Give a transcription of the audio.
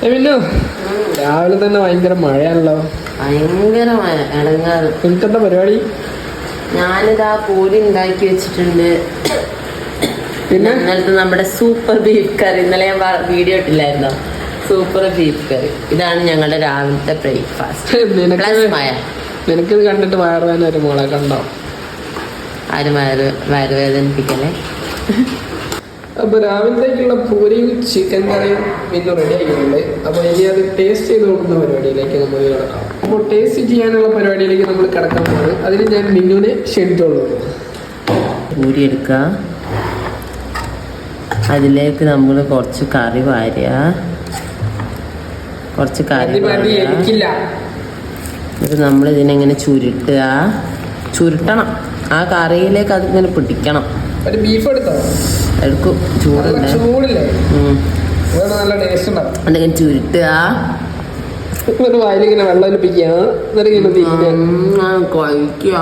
പിന്നെ രാവിലെ തന്നെ ഭയങ്കര മഴയാണല്ലോ. ഭയങ്കര മഴ ഇടങ്ങാറ്. എനിക്കെന്താ പരിപാടി? ഞാനിതാ പൂരി ഉണ്ടാക്കി വെച്ചിട്ടുണ്ട്. പിന്നെ ഇന്നലത്തെ നമ്മുടെ സൂപ്പർ ബീഫ് കറി, ഇന്നലെ ഞാൻ വീഡിയോ ഇട്ടില്ലായിരുന്നോ? സൂപ്പർ ബീഫ് കറി. ഇതാണ് ഞങ്ങളുടെ രാവിലത്തെ ബ്രേക്ക്ഫാസ്റ്റ്. നിനക്കിത് കണ്ടിട്ട് വയറുവേദന ഒരു മോളെ കണ്ടോ? ആരും വയറുവേദനിപ്പിക്കല്ലേ. അപ്പൊ രാവിലത്തേക്കുള്ള പൂരിയും ചിക്കൻ കറിയും പിന്നെ റെഡി ആയിട്ടുണ്ട്. അപ്പൊ ഇനി അത് ടേസ്റ്റ് ചെയ്ത് നോക്കുന്ന പരിപാടിയിലേക്ക് നമ്മൾ കിടക്കാം. അപ്പോൾ ടേസ്റ്റ് ചെയ്യാനുള്ള പരിപാടിയിലേക്ക് നമ്മൾ കിടക്കാൻ പോകുന്നത്. അതിന് ഞാൻ മിന്നുവിനെ ക്ഷണിച്ചോളൂ. പൂരി എടുക്കുക, അതിലേക്ക് നമ്മൾ കുറച്ച് കറി വാരുക, കുറച്ച് കറി എനിക്കില്ല. എന്നിട്ട് നമ്മൾ ഇതിനെങ്ങനെ ചുരുട്ടണം. ആ കറിയിലേക്ക് അതിങ്ങനെ പിടിക്കണം. ഒരു ബീഫ് എടുത്തോ? എടുക്കും. ചൂടില്ലേ? നല്ല ടേസ്റ്റ് ഉണ്ടാവും. എന്തെങ്കിലും ചുരുട്ടുക, വായിലിങ്ങനെ വെള്ളം ഒലിപ്പിക്കുക, കഴിക്കുക.